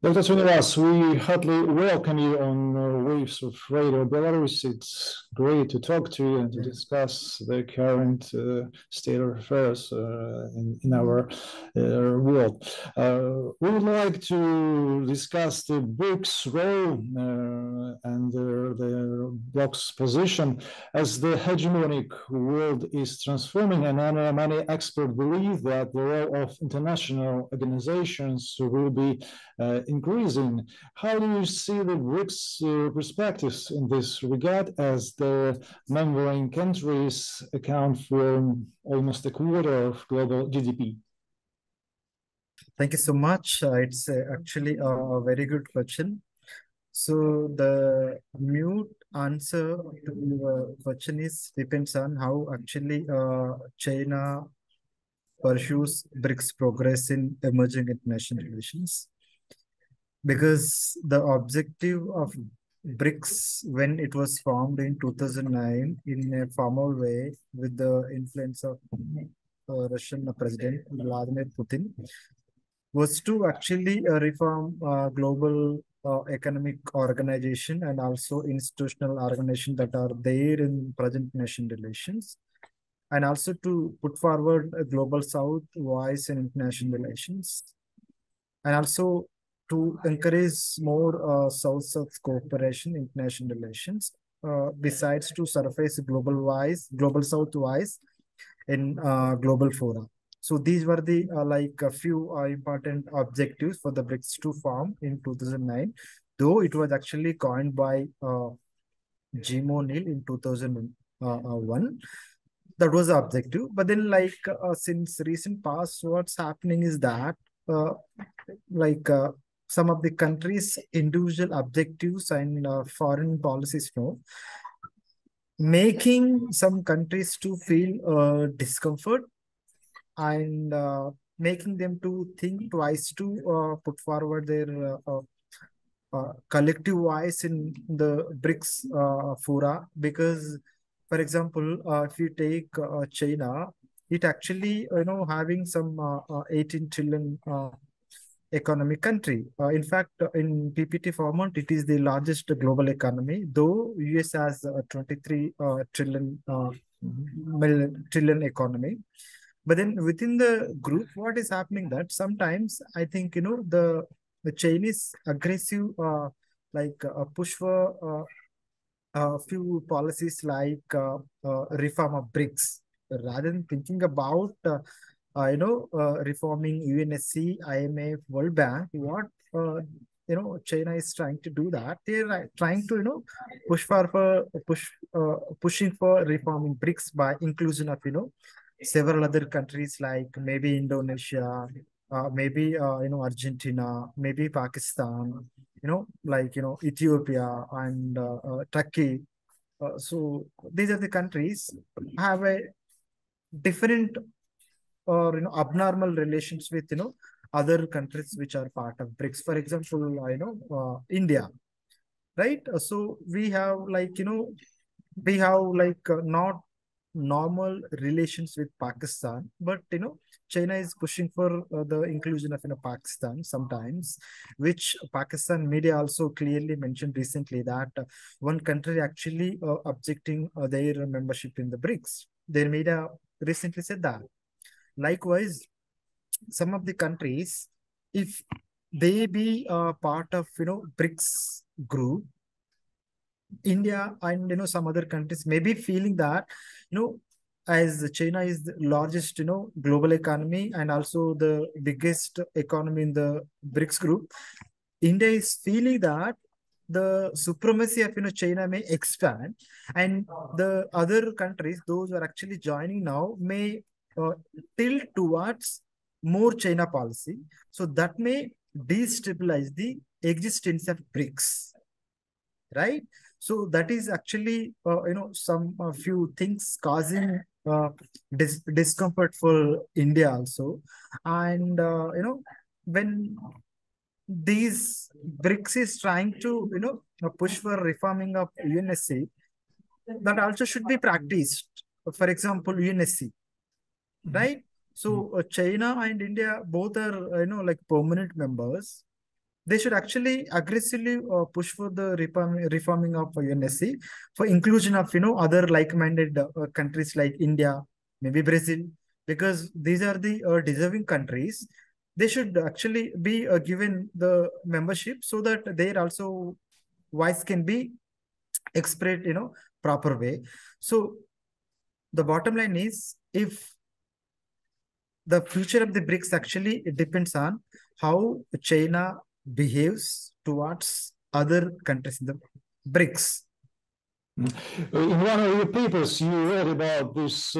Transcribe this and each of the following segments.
Dr. Srinivas, we heartily welcome you on Waves of Radio Belarus. It's great to talk to you and to discuss the current state of affairs in our world. We would like to discuss the BRICS role and the bloc's position as the hegemonic world is transforming, and many experts believe that the role of international organizations will be increasing. How do you see the BRICS perspectives in this regard, as the member countries account for almost a quarter of global GDP? Thank you so much. It's actually a very good question. So the mute answer to your question is depends on how actually China pursues BRICS progress in emerging international relations. Because the objective of BRICS, when it was formed in 2009 in a formal way with the influence of Russian President Vladimir Putin, was to actually reform global economic organization and also institutional organization that are there in present nation relations, and also to put forward a global south voice in international relations, and also to encourage more south-south cooperation in international relations, besides to surface global south wise in global fora. So these were the like a few important objectives for the BRICS to form in 2009, though it was actually coined by Jim O'Neill in 2001. That was the objective. But then since recent past, what's happening is that uh, like some of the countries' individual objectives and foreign policies, making some countries to feel discomfort and making them to think twice to put forward their collective voice in the BRICS fora. Because, for example, if you take China, it actually having some 18 trillion economic country. In fact, in PPT format, it is the largest global economy, though US has 23 trillion economy. But then within the group, what is happening that sometimes I think the Chinese aggressive push for a few policies like reform of BRICS, rather than thinking about reforming UNSC, IMF, World Bank. What China is trying to do that they're trying to pushing for reforming BRICS by inclusion of several other countries like maybe Indonesia, maybe Argentina, maybe Pakistan, Ethiopia and Turkey. So these are the countries have a different or abnormal relations with other countries which are part of BRICS. For example, India, right? So we have not normal relations with Pakistan, but China is pushing for the inclusion of Pakistan sometimes, which Pakistan media also clearly mentioned recently that one country actually objecting their membership in the BRICS. Their media recently said that. Likewise, some of the countries, if they be part of BRICS group, India and some other countries may be feeling that as China is the largest global economy and also the biggest economy in the BRICS group, India is feeling that the supremacy of China may expand, and the other countries, those who are actually joining now, may tilt towards more China policy. So that may destabilize the existence of BRICS, right? So that is actually some few things causing discomfort for India also. And when these BRICS is trying to push for reforming of UNSC, that also should be practiced. For example, UNSC, right? So China and India both are like permanent members, they should actually aggressively push for the reforming of UNSC for inclusion of other like-minded countries like India, maybe Brazil, because these are the deserving countries. They should actually be given the membership so that their also voice can be expressed proper way. So the bottom line is, if the future of the BRICS actually, it depends on how China behaves towards other countries in the BRICS. In one of your papers, you read about this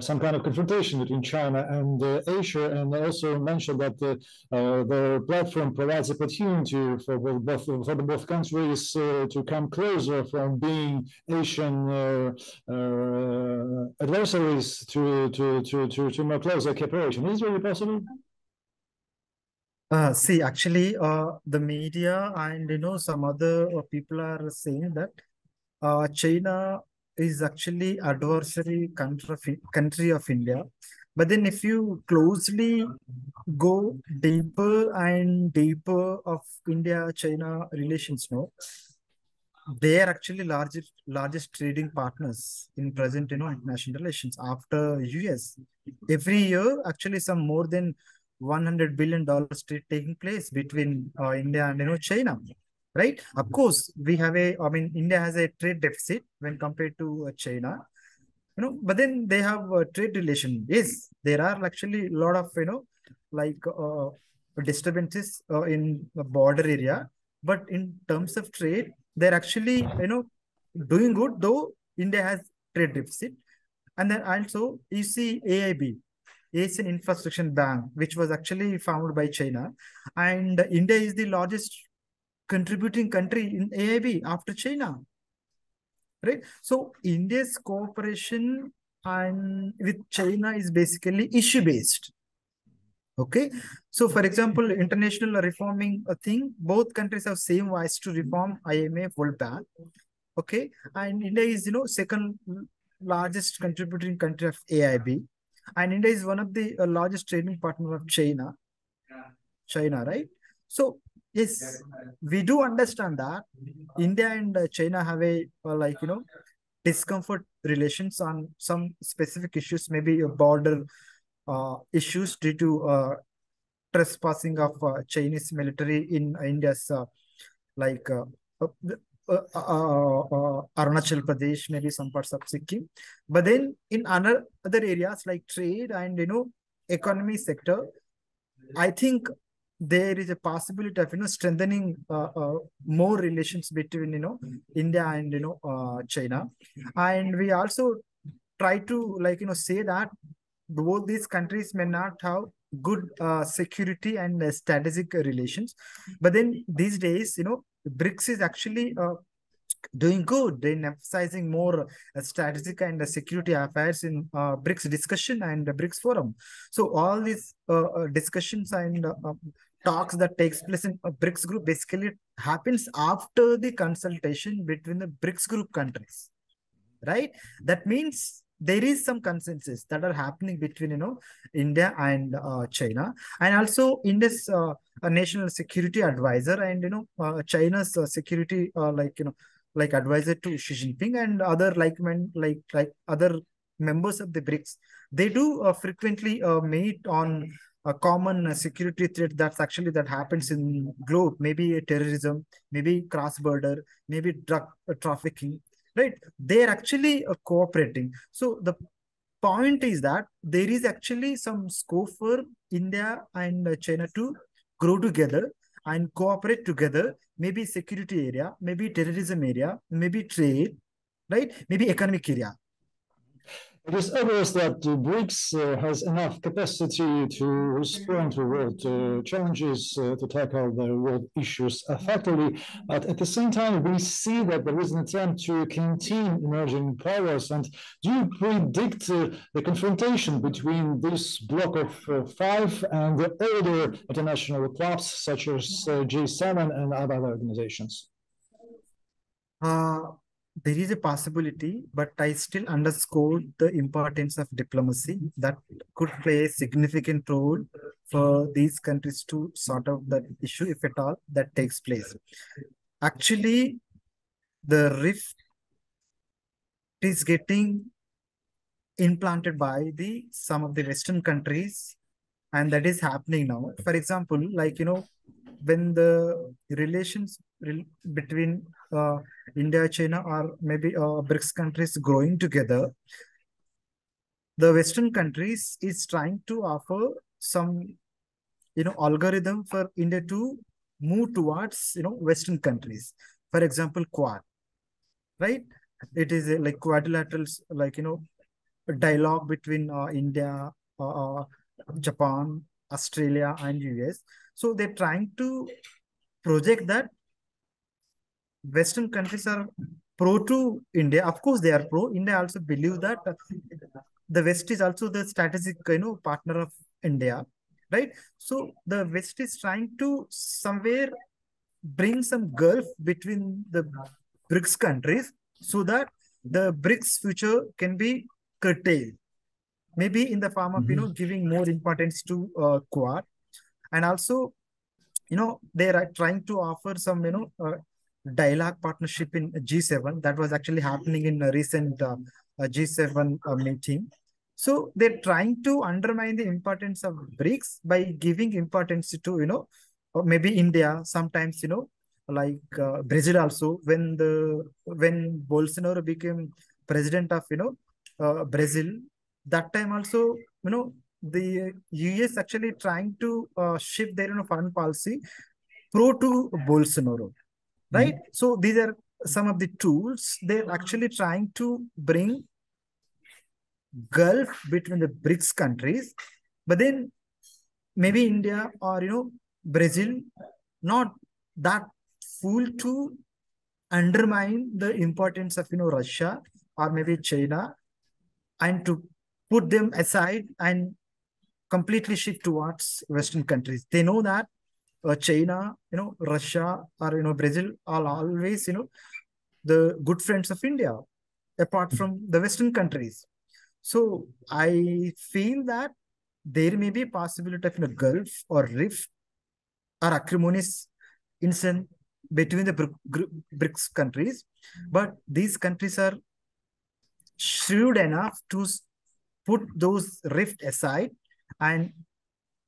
some kind of confrontation between China and Asia, and also mentioned that the platform provides opportunity for both countries to come closer from being Asian adversaries to more closer cooperation. Is it really possible? See, actually, the media and some other people are saying that China is actually adversary country of India. But then if you closely go deeper and deeper of India-China relations, they are actually largest trading partners in present international relations after US. Every year, actually, some more than $100 billion trade taking place between India and China. Right? Of course, we have India has a trade deficit when compared to China, but then they have a trade relation. Yes, there are actually a lot of, like disturbances in the border area, but in terms of trade, they're actually, doing good, though India has trade deficit. And then also you see AIB, Asian Infrastructure Bank, which was actually founded by China, and India is the largest contributing country in AIB after China, right? So India's cooperation and with China is basically issue based. Okay, so for example, international reforming a thing, both countries have same voice to reform IMF, World Bank. Okay, and India is second largest contributing country of AIB, and India is one of the largest trading partner of China, right? So yes, we do understand that India and China have a discomfort relations on some specific issues, maybe border issues due to trespassing of Chinese military in India's Arunachal Pradesh, maybe some parts of Sikkim. But then in other areas like trade and economy sector, I think there is a possibility of strengthening more relations between India and China, and we also try to say that both these countries may not have good security and strategic relations, but then these days BRICS is actually doing good. They're emphasizing more strategic and security affairs in BRICS discussion and BRICS forum. So all these discussions and talks that takes place in a BRICS group basically happens after the consultation between the BRICS group countries, right? That means there is some consensus that are happening between India and China, and also India's national security advisor and China's security like advisor to Xi Jinping and other like other members of the BRICS. They do frequently meet on a common security threat that happens in globe, maybe terrorism, maybe cross border, maybe drug trafficking, right? They're actually cooperating. So the point is that there is actually some scope for India and China to grow together and cooperate together, maybe security area, maybe terrorism area, maybe trade, right? Maybe economic area. It is obvious that BRICS has enough capacity to respond to world challenges, to tackle the world issues effectively. But at the same time, we see that there is an attempt to contain emerging powers. And do you predict the confrontation between this bloc of five and the older international clubs, such as G7 and other organizations? there is a possibility, but I still underscore the importance of diplomacy that could play a significant role for these countries to sort out that issue, if at all that takes place. Actually, the rift is getting implanted by the some of the Western countries, and that is happening now. For example, like when the relations between India, China, or maybe BRICS countries growing together, the Western countries is trying to offer some algorithm for India to move towards Western countries. For example, Quad, right? It is like quadrilateral, like dialogue between India, Japan, Australia, and US. So they're trying to project that Western countries are pro to India. Of course, they are pro. India also believe that the West is also the strategic, partner of India, right? So the West is trying to somewhere bring some gulf between the BRICS countries so that the BRICS future can be curtailed. Maybe in the form of giving more importance to Quad, and also they are trying to offer some dialogue partnership in G7 that was actually happening in a recent G7 meeting. So they're trying to undermine the importance of BRICS by giving importance to or maybe India, sometimes like Brazil also, when Bolsonaro became president of Brazil, that time also the US actually trying to shift their foreign policy pro to Bolsonaro, right? So these are some of the tools they're actually trying to bring gulf between the BRICS countries, but then maybe India or Brazil not that fool to undermine the importance of Russia or maybe China, and to put them aside and completely shift towards Western countries. They know that China, Russia, or Brazil are always the good friends of India, apart from the Western countries. So I feel that there may be a possibility of a gulf or rift or acrimonious incident between the BRICS countries, but these countries are shrewd enough to put those rift aside and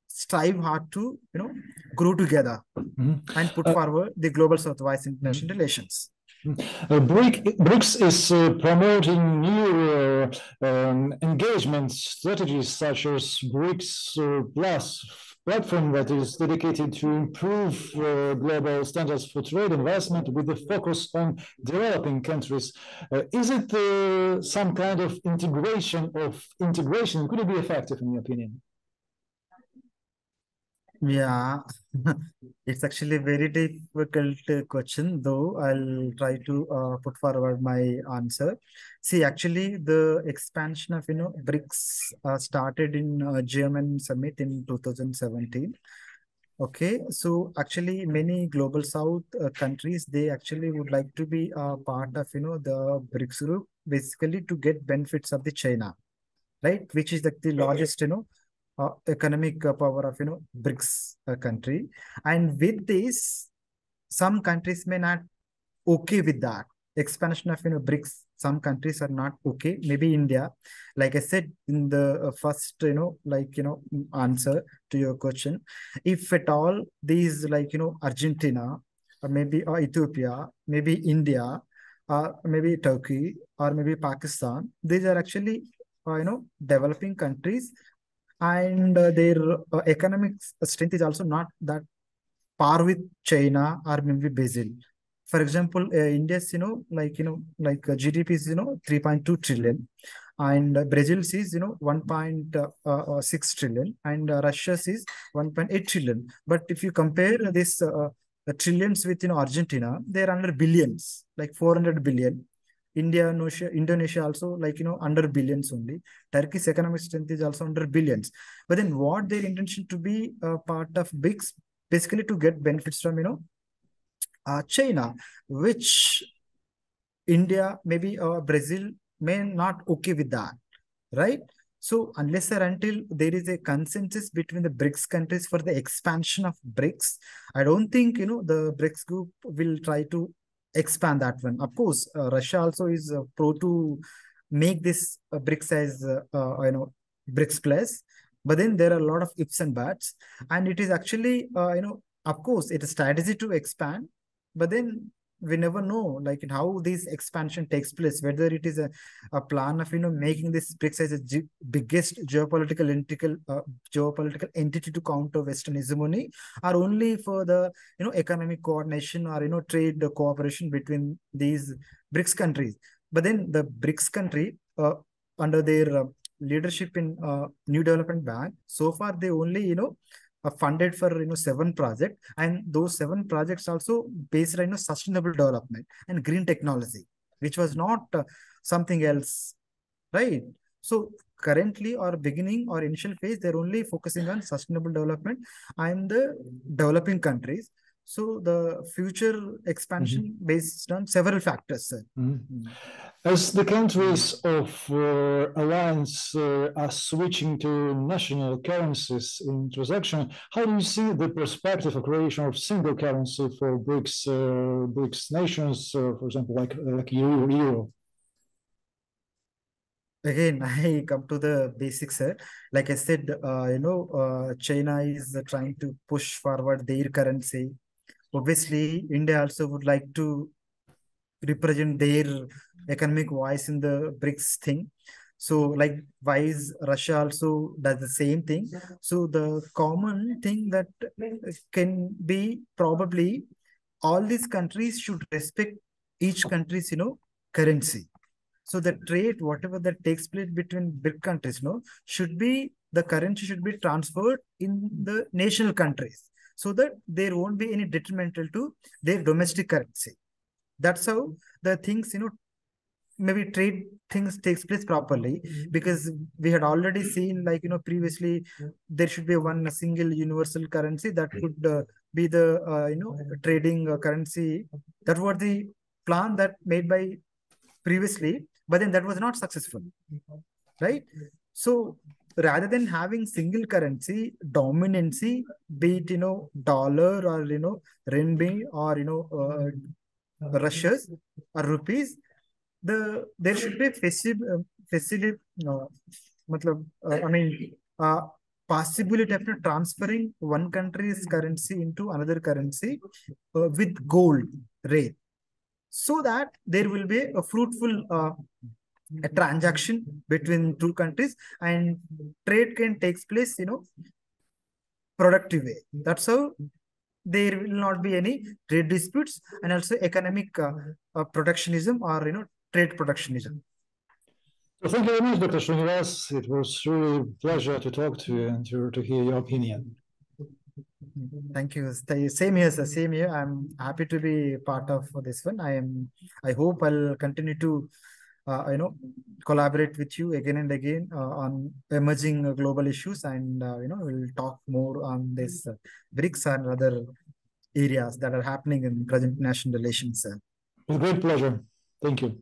strive hard to grow together and put forward the global Southwest international relations. BRICS is promoting new engagement strategies such as BRICS Plus platform that is dedicated to improve global standards for trade investment with a focus on developing countries. Is it some kind of integration? Could it be effective in your opinion? Yeah, it's actually a very difficult question, though I'll try to put forward my answer. See, actually, the expansion of BRICS started in German summit in 2017. Okay, so actually, many global South countries, they actually would like to be a part of the BRICS group, basically to get benefits of the China, right? Which is the largest economic power of BRICS country, and with this, some countries may not okay with that expansion of BRICS. Some countries are not okay. Maybe India, like I said in the first answer to your question, if at all these Argentina or maybe Ethiopia, maybe India, or maybe Turkey or maybe Pakistan, these are actually developing countries, and their economic strength is also not that par with China or maybe Brazil. For example, India's GDP is 3.2 trillion, and Brazil's is 1.6 trillion, and Russia's is 1.8 trillion. But if you compare this trillions with Argentina, they're under billions, like 400 billion. Indonesia also under billions only. Turkey's economic strength is also under billions. But then what their intention to be a part of BRICS, basically to get benefits from China, which India, maybe Brazil may not okay with that, right? So unless or until there is a consensus between the BRICS countries for the expansion of BRICS, I don't think the BRICS group will try to expand that one. Of course, Russia also is pro to make this BRICS as BRICS plus, but then there are a lot of ifs and buts, and it is actually of course it is strategy to expand, but then we never know like how this expansion takes place, whether it is a plan of making this BRICS as a biggest geopolitical entity to counter Western hegemony, or only for the economic coordination or trade cooperation between these BRICS countries. But then the BRICS country under their leadership in New Development Bank, so far they only funded for 7 projects, and those 7 projects also based on sustainable development and green technology, which was not something else, right? So currently or beginning or initial phase, they're only focusing on sustainable development and the developing countries. So the future expansion based on several factors, sir. As the countries of alliance are switching to national currencies in transaction, how do you see the perspective of creation of single currency for BRICS nations, for example, like euro? Again, I come to the basics, sir. Like I said, China is trying to push forward their currency. Obviously, India also would like to represent their economic voice in the BRICS thing. So likewise, Russia also does the same thing. So the common thing that can be probably all these countries should respect each country's, currency. So the trade, whatever that takes place between big countries, should be the currency should be transferred in the national countries, so that there won't be any detrimental to their domestic currency. That's how the things, maybe trade things takes place properly, because we had already seen previously there should be one single universal currency that could be the trading currency. That was the plan that made by previously, but then that was not successful, right? So rather than having single currency dominancy, be it dollar or renminbi or Russia's or rupees, there should be facility, I mean, possibility of transferring one country's currency into another currency with gold rate, so that there will be a fruitful a transaction between two countries, and trade can take place productive way. That's how there will not be any trade disputes, and also economic protectionism or trade protectionism. So thank you very much, Dr. Srinivas. It was really a pleasure to talk to you and to hear your opinion. Thank you. Same here, sir. Same here. I'm happy to be part of this one. I hope I'll continue to collaborate with you again and again on emerging global issues, and we'll talk more on this BRICS and other areas that are happening in present national relations. With great pleasure. Thank you.